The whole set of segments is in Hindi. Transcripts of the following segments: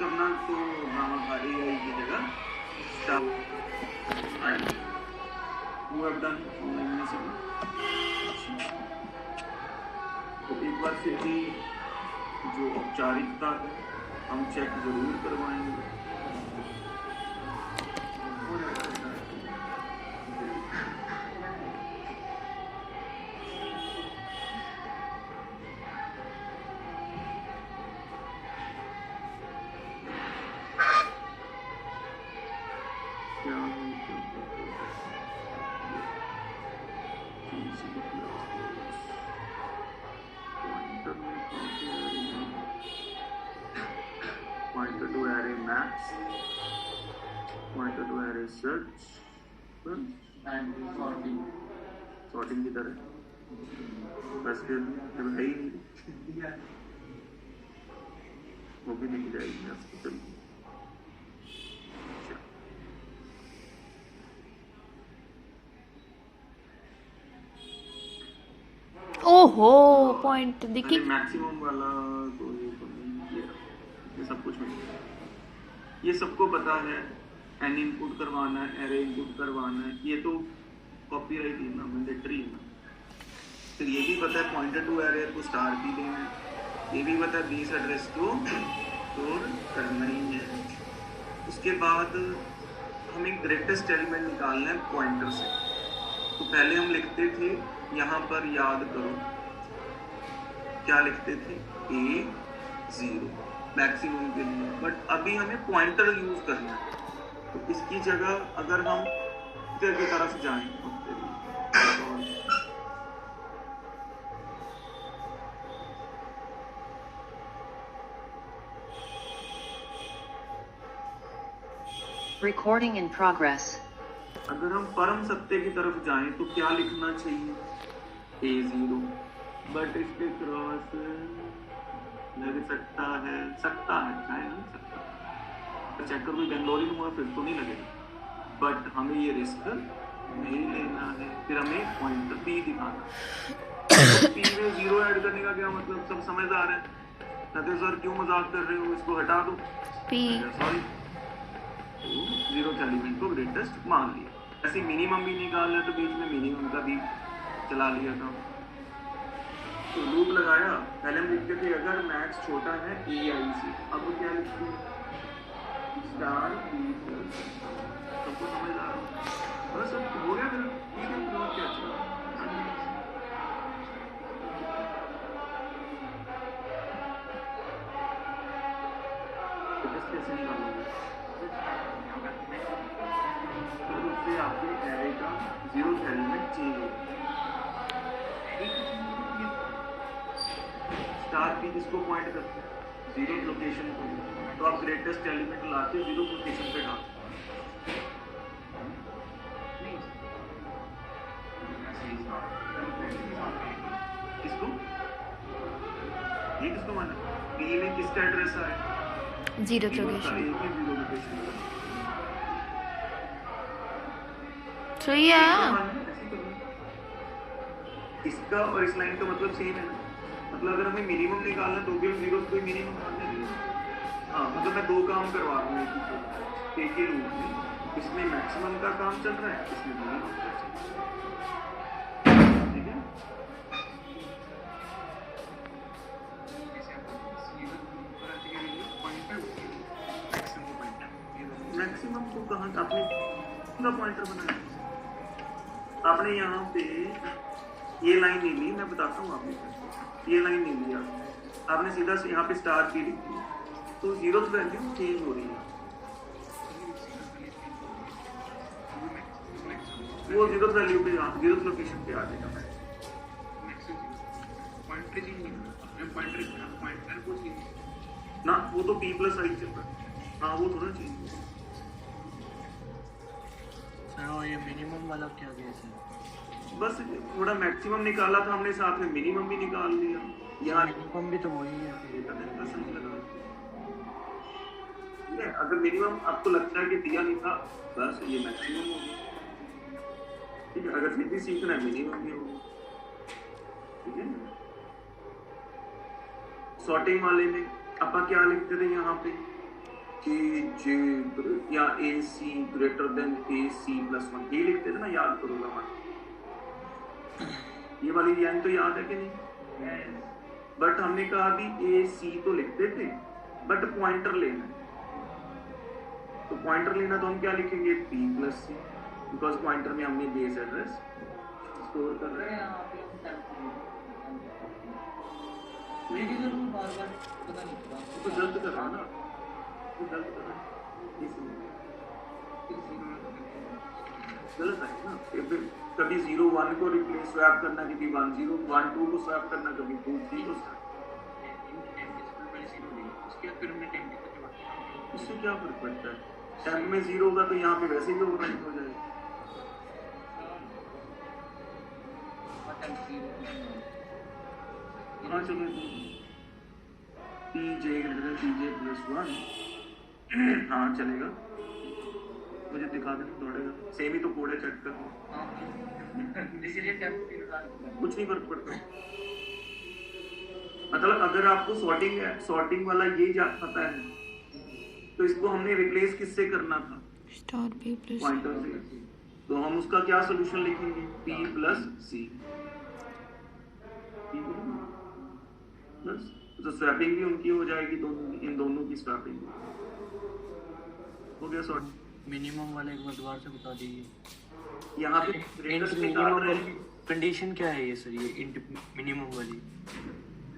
करना तो गामा भारी आई की जगह वो अब डन ऑनलाइन में से तो एक बार फिर भी जो औपचारिकता है हम चेक जरूर करवाएंगे। Pointer to array maps, pointer to array search, and sorting की तरह बस फिर जब है ही नहीं वो भी नहीं जाएगी आपको चलिए। ओहो पॉइंट देखिए मैक्सिमम वाला तो ये सब कुछ नहीं, ये सबको पता है एन इनपुट करवाना है, एरे इनपुट करवाना है, ये तो कॉपीराइट है ना, मैंडेटरी है ना। फिर ये भी पता है पॉइंटर टू एरे को स्टार भी देना है, ये भी पता है बेस एड्रेस को स्टोर करना ही है। उसके बाद हमें ग्रेटेस्ट एलिमेंट निकालना है पॉइंटर से। तो पहले हम लिखते थे यहाँ पर, याद करो क्या लिखते थे, A0 मैक्सिमम के लिए, बट अभी हमें पॉइंटर यूज करना है। तो इसकी जगह अगर हम इधर की तरफ जाएं Recording in progress. अगर हम परम सत्य की तरफ जाएं तो क्या लिखना चाहिए, A0, बट इसके क्रॉस लग सकता है चाहे नहीं सकता, चेक करो बेंगलोरी में हुआ फिर तो नहीं लगेगा, बट हमें ये रिस्क नहीं लेना है। फिर हमें पॉइंटर P दिखाना, तो P में 0 ऐड करने का क्या मतलब, सब समझदार है। नते सर क्यों मजाक कर रहे हो, इसको हटा दो P सॉरी, जीरो एलिमेंट को ग्रेटेस्ट मान लिया। ऐसे मिनिमम भी निकालना है तो बीच में मिनिमम का भी चला लिया था। तो लूप लगाया, पहले हम लिखते थे अगर मैक्स छोटा है EI से, अब क्या लिखते हैं स्टार P, सबको समझ आ रहा बस अब हो गया फिर क्या चला। कैसे निकालोगे, उससे आपके एरे का 0th एलिमेंट चेंज होगा। स्टार P किसको पॉइंट करते हैं, 0th लोकेशन को, तो आप ग्रेटेस्ट एलिमेंट लाके 0th लोकेशन पे डालते किसको, ये किसको माना, P में किसका एड्रेस आया, 0th लोकेशन, सही है। इसका और इस लाइन का मतलब सेम है ना, मतलब अगर हमें मिनिमम निकालना तो भी हम 0 कोई मिनिमम मानना नहीं है। हाँ मतलब मैं दो काम करवा रहा हूँ एक ही लूप में, इसमें मैक्सिमम का काम चल रहा है, इसमें मिनिमम का चल रहा है, ठीक है। मैक्सिमम को कहाँ आपने पॉइंटर बनाया, आपने यहाँ पे ये लाइन नहीं ली, मैं बताता हूँ आपने ये लाइन नहीं लिया, आपने सीधा से यहाँ पे स्टार P लिख दिया, तो 0th वैल्यू चेंज हो रही है, वो 0th वैल्यू पे 0th लोकेशन पे आ जाएगा। ना वो तो P प्लस आई चल रहा है, हाँ वो थोड़ा चेंज है। ये मिनिमम वाला क्या केस है, बस थोड़ा मैक्सिमम निकाला था हमने, साथ में मिनिमम भी निकाल लिया, यहाँ मिनिमम भी तो वही है। अगर मिनिमम आपको लगता है कि दिया नहीं था, बस ये मैक्सिमम हो गया, ठीक है। अगर फिर भी सीखना है मिनिमम भी होगा, ठीक है। सॉर्टिंग वाले में आप क्या लिखते थे यहाँ पे, के जे या ए सी ग्रेटर देन ए सी प्लस वन, ये लिखते थे ना, याद करो हमारे, ये वाली लाइन तो याद है कि नहीं? बट हमने कहा अभी ए सी तो लिखते थे, बट पॉइंटर लेना है, तो पॉइंटर लेना तो हम क्या लिखेंगे, P plus C, because pointer में हमने बेस एड्रेस स्टोर कर रहे हैं। तो जल्द कर रहा ना, तो जल्द कर रहा गलत है ना, फिर कभी 0 1 को रिप्लेस स्वैप करना, कभी 1 0 1 2 को स्वैप करना, कभी 2 3 को स्वैप। इससे क्या फर्क पड़ता है, टेम्प में 0 होगा तो यहाँ पे वैसे भी ओवरराइट हो जाएगा। हाँ चलो, पी जे प्लस 1, हाँ चलेगा, मुझे दिखा देना दौड़ेगा, सेम ही तो कोड है, चेक कर, कुछ नहीं फर्क पड़ता। मतलब अगर आपको सॉर्टिंग है, सॉर्टिंग वाला ये पता है, तो इसको हमने रिप्लेस किससे करना था, स्टार बी प्लस पॉइंटर से, तो हम उसका क्या सोल्यूशन लिखेंगे, पी प्लस सी, तो स्वैपिंग भी उनकी हो जाएगी, दोनों, इन दोनों की स्वैपिंग हो गया सॉर्ट। मिनिमम वाला एक बार दोबारा से बता दीजिए। यहाँ पे रेटर्स निकाल रहे हैं, कंडीशन क्या है ये सर, ये इंट मिनिमम वाली?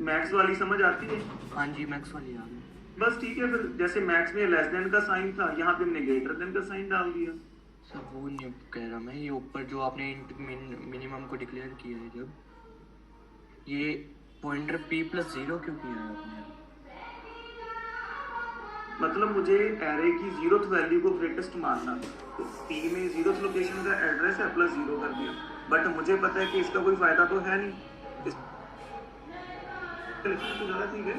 मैक्स वाली समझ आती है? हाँ जी, मैक्स वाली आ गई। बस ठीक है, फिर जैसे मैक्स में लेस देन का साइन था, यहाँ पे हमने ग्रेटर देन का साइन डाल दिया। सर वो नहीं कह रहा मैं, ये ऊपर जो आपने इंट मिनिमम को डिक्लेयर किया है, जब ये पॉइंटर p प्लस 0 क्यों किया है आपने? मतलब मुझे एरे की 0th वैल्यू को ग्रेटेस्ट मानना था, तो p में 0th लोकेशन का एड्रेस है प्लस 0 कर दिया, बट मुझे पता है कि इसका कोई फायदा तो है नहीं, तो गलत ही है,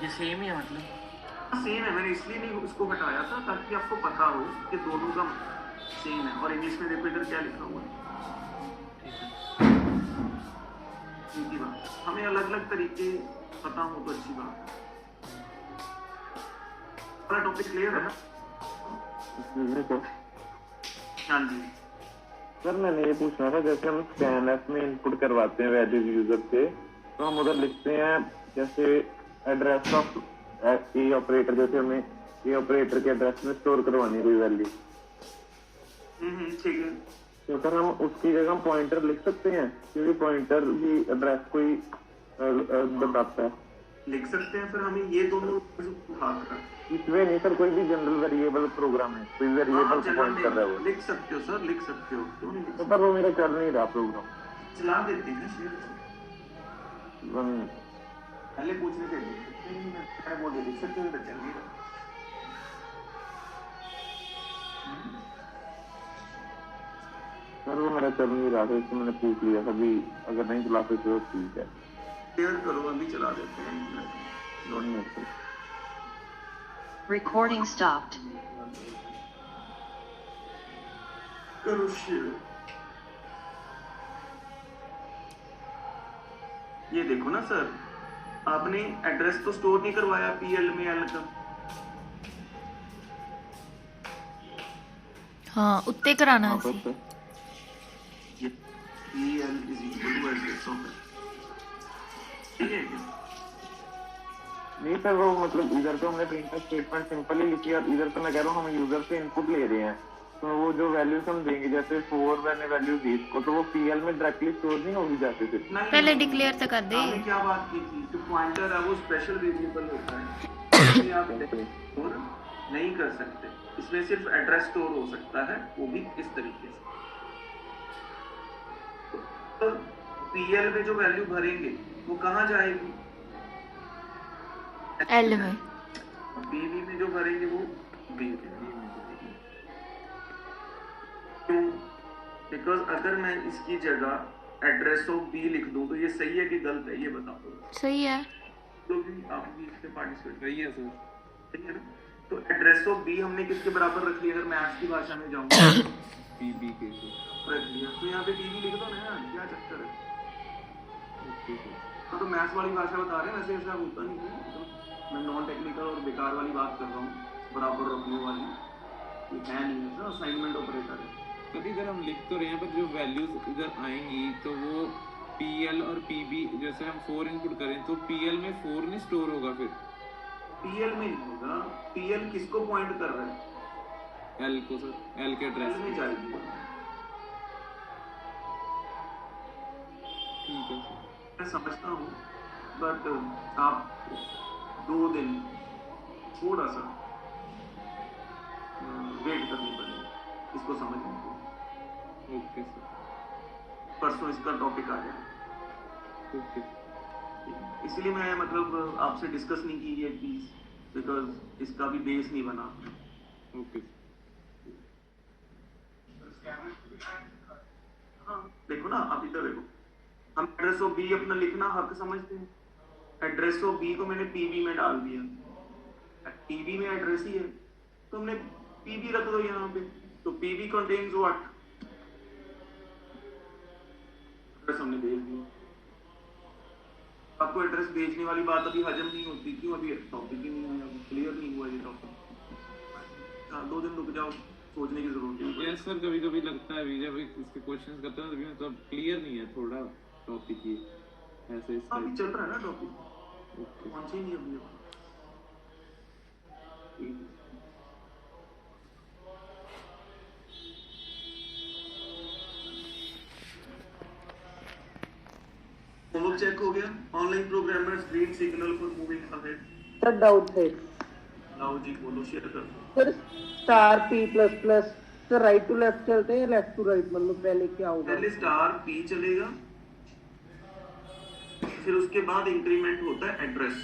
ये सेम ही है, मतलब सेम है, मैंने इसलिए नहीं उसको हटाया था ताकि आपको पता हो कि दोनों का सेम है। और इंग्लिश में देखो इधर क्या लिखा हुआ है, सीधी बात, हमें अलग अलग तरीके पता हो तो अच्छी बात है। टॉपिक क्लियर है ना? हाँ जी सर, मैंने ये पूछना था, जैसे हम स्कैनएफ में इनपुट करवाते हैं वैल्यूज यूजर से, तो हम उधर लिखते हैं जैसे एड्रेस ऑफ ए ऑपरेटर, जैसे हमें ए ऑपरेटर के एड्रेस में स्टोर करवानी है कोई वैल्यू, ठीक है, तो सर हम उसकी जगह हम पॉइंटर लिख सकते हैं, क्योंकि पॉइंटर भी एड्रेस कोई बताता है, लिख सकते हैं। फिर हमें ये दोनों उठा कर इसमें नहीं सर, कोई भी जनरल वेरिएबल प्रोग्राम है, कोई वेरिएबल को पॉइंट कर रहा है वो, लिख सकते हो सर, लिख सकते हो, क्यों नहीं लिख तो सकते? सर वो मेरा चल नहीं रहा प्रोग्राम। चला देते हैं शेयर, वन- पहले पूछने के लिए मैं बोल लिख सकते हो, तो चल नहीं रहा। सर वो मेरा चल नहीं रहा था, इसको मैंने पूछ लिया था, अभी अगर नहीं चला सकते तो ठीक है, शेयर करो, अभी चला देते हैं। नहीं सर। Recording stopped. करो शेयर। ये देखो ना सर, आपने एड्रेस तो स्टोर नहीं करवाया पीएल में एल का, हाँ उत्ते कराना हाँ, सी। सर। ये PL is equal to address of, ठीक है क्या? नहीं सर, वो मतलब इधर तो हमने प्रिंटर स्टेटमेंट सिंपल ही लिखी, और इधर तो मैं कह रहा हूँ हम यूजर से इनपुट ले रहे हैं, तो वो जो वैल्यूज हम देंगे, जैसे 4 मैंने वैल्यू दी इसको, तो वो पीएल में डायरेक्टली स्टोर नहीं होगी जाते फिर। नहीं, पहले डिक्लेयर तो कर दे। आपने क्या बात की थी, जो पॉइंटर है वो स्पेशल वेरिएबल होता है, इसमें आप स्टोर नहीं कर सकते, इसमें सिर्फ एड्रेस स्टोर हो सकता है, वो भी इस तरीके से। तो पीएल में जो वैल्यू भरेंगे वो कहाँ जाएगी, एल में, बीवी में जो भरेंगे वो बी में। क्यों? बिकॉज अगर मैं इसकी जगह एड्रेस ऑफ बी लिख दूं तो ये सही है कि गलत है, ये बता दो। सही है। तो भी आप भी इससे पार्टिसिपेट सही है सर, सही है ना? तो एड्रेस ऑफ बी हमने किसके बराबर रख लिया, अगर मैथ्स की भाषा में जाऊंगा पीबी के रख लिया, तो यहाँ पे बीवी लिख दो ना, क्या चक्कर है? तो मैथ्स वाली भाषा बता रहे हैं, वैसे ऐसा होता नहीं है, तो मैं नॉन टेक्निकल और बेकार वाली बात कर रहा हूँ, बराबर रखने वाली ये है नहीं है सर, असाइनमेंट ऑपरेटर है। तभी इधर हम लिख तो रहे हैं, पर जो वैल्यूज इधर आएंगी तो वो PL और PB, जैसे हम 4 इनपुट करें तो PL में 4 नहीं स्टोर होगा, फिर पीएल में नहीं होगा। पीएल किसको पॉइंट कर रहा है? L को सर, L के एल एड्रेस में जाएगी। ठीक है सर। मैं समझता हूँ, बट आप 2 दिन थोड़ा सा वेट करनी पड़ेगी इसको समझने को। ओके सर, परसों इसका टॉपिक आ जाए, ओके इसलिए मैं मतलब आपसे डिस्कस नहीं की ये चीज, बिकॉज इसका भी बेस नहीं बना। ओके हाँ देखो ना, आप इधर देखो, हम एड्रेस ऑफ बी अपना लिखना हक समझते हैं। एड्रेस ऑफ बी को मैंने पीबी में डाल दिया, पीबी में एड्रेस ही है तो हमने पीबी रख दो यहाँ पे, तो पीबी कंटेन्स व्हाट, एड्रेस हमने भेज दिया। आपको एड्रेस भेजने वाली बात अभी हजम नहीं होती, क्यों? अभी टॉपिक ही नहीं है, क्लियर नहीं हुआ ये टॉपिक। हाँ 2 दिन रुक जाओ, सोचने की जरूरत है। यस सर, कभी कभी लगता है अभी जब इसके क्वेश्चंस करते हैं तभी मतलब क्लियर नहीं है थोड़ा टॉपिक ये ऐसे इस अभी टाइप। चल रहा है ना टॉपिक, ओके पहुंचे नहीं अपने पास। होमवर्क चेक हो गया? Online programmers green signal for moving ahead. Sir doubt है नाउ जी बोलो, शेयर कर दो। Sir, star P plus plus sir right to left चलते हैं या लेफ्ट टू राइट, मतलब पहले क्या होगा? पहले स्टार पी चलेगा, फिर उसके बाद इंक्रीमेंट होता है एड्रेस।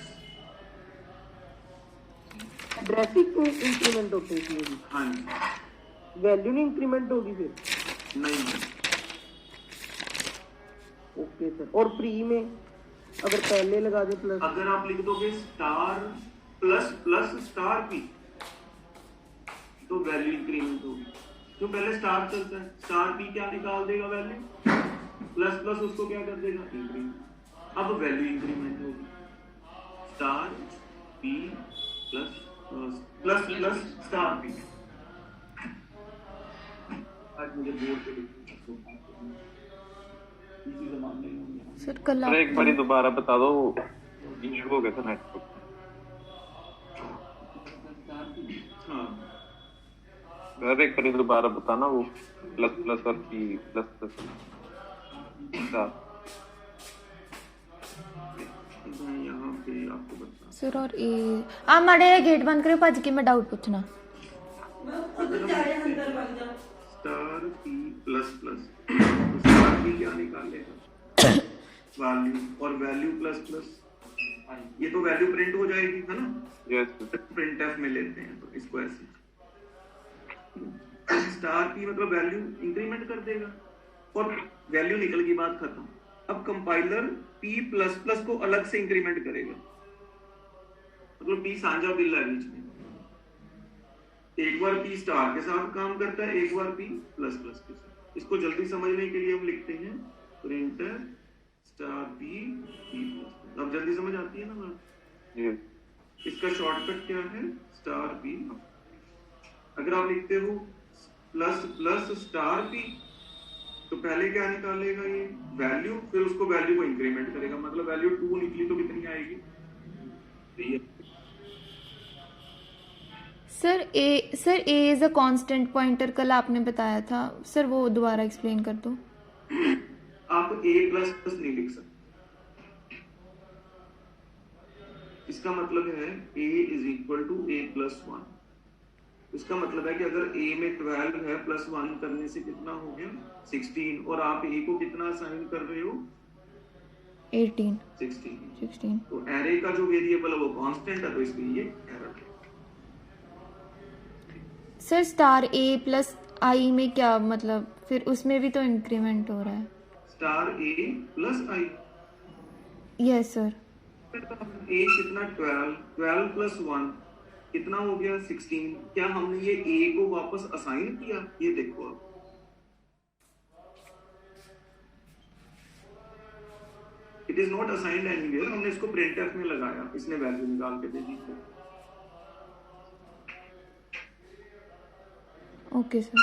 एड्रेस ही क्यों इंक्रीमेंट होते हैं इसमें भी? हाँ जी, वैल्यू नहीं इंक्रीमेंट होगी फिर? नहीं ओके सर। और प्री में अगर पहले लगा दे प्लस? अगर आप लिख दोगे star plus plus star P तो वैल्यू इंक्रीमेंट होगी, तो पहले स्टार चलता है, स्टार पी क्या निकाल देगा वैल्यू, प्लस प्लस उसको क्या कर देगा, इंक्रीमेंट। अब वैल्यू इंक्रीमेंट होगी, star P plus plus plus star P. आज मुझे बोर्ड पे लिखना इसी जमान नहीं होंगे। सर कल सर एक आप बारी दोबारा बता दो, इशू हो गया था नेटवर्क। हाँ सर एक बारी दोबारा बताना वो प्लस प्लस और पी प्लस प्लस। मैं यहाँ पे आपको बता, सर और ए आ माड़े गेट बंद करो, भज के मैं डाउट पूछना। Star P plus plus, star P क्या निकालेगा, वैल्यू, और वैल्यू प्लस प्लस, ये तो वैल्यू प्रिंट हो जाएगी, है ना? यस प्रिंट एफ में लेते हैं तो इसको ऐसे, स्टार पी मतलब वैल्यू इंक्रीमेंट कर देगा और वैल्यू निकल गई, बात खत्म। अब कंपाइलर पी प्लस प्लस को अलग से इंक्रीमेंट करेगा, मतलब पी साझा बिल है बीच में, एक बार पी स्टार के साथ काम करता है, एक बार पी प्लस प्लस के साथ। इसको जल्दी समझने के लिए हम लिखते हैं printer star P P plus. अब जल्दी समझ आती है ना बात? यस इसका शॉर्टकट क्या है, स्टार पी। अगर आप लिखते हो प्लस प्लस स्टार पी तो पहले क्या निकालेगा, ये वैल्यू, फिर उसको वैल्यू को इंक्रीमेंट करेगा, मतलब वैल्यू 2 निकली तो कितनी आएगी, 3। Sir A is a constant pointer, कल आपने बताया था सर, वो दोबारा एक्सप्लेन कर दो। आप a प्लस प्लस नहीं लिख सकते, इसका मतलब है a is equal to a plus 1। इसका मतलब है कि अगर a में 12 है, प्लस 1 करने से कितना हो गया, 16, और आप a को कितना असाइन कर रहे हो, 18 16। 16 तो एरे का जो वेरिएबल है वो कांस्टेंट है, तो इसलिए ये एरर है। सर स्टार ए प्लस आई में क्या मतलब, फिर उसमें भी तो इंक्रीमेंट हो रहा है। Star a plus i, yes sir. a कितना 12 प्लस 1 कितना हो गया, 16। क्या हमने ये a को वापस असाइन किया, ये देखो आप, it is not assigned anywhere, हमने इसको प्रिंटफ में लगाया, इसने वैल्यू निकाल के दे दी। Okay sir.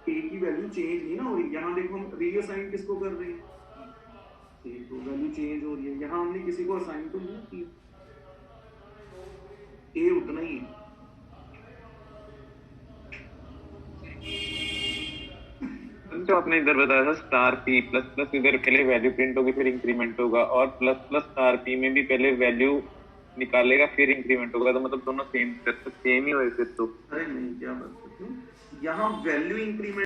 ए की वैल्यू चेंज नहीं ना हो रही, यहाँ देखो हम रीअसाइन किसको कर रहे हैं, ए तो वैल्यू चेंज हो रही है, यहाँ हमने किसी को असाइन तो नहीं किया, ए उतना ही है। जो आपने इधर बताया था स्टार पी प्लस प्लस, इधर पहले वैल्यू प्रिंट होगी फिर इंक्रीमेंट होगा, और प्लस प्लस स्टार पी में भी पहले वैल्यू निकालेगा फिर इंक्रीमेंट होगा, तो मतलब दोनों सेम ही होए फिर तो। अरे नहीं, क्या बात करते हो, यहाँ वैल्यू इंक्रीमेंट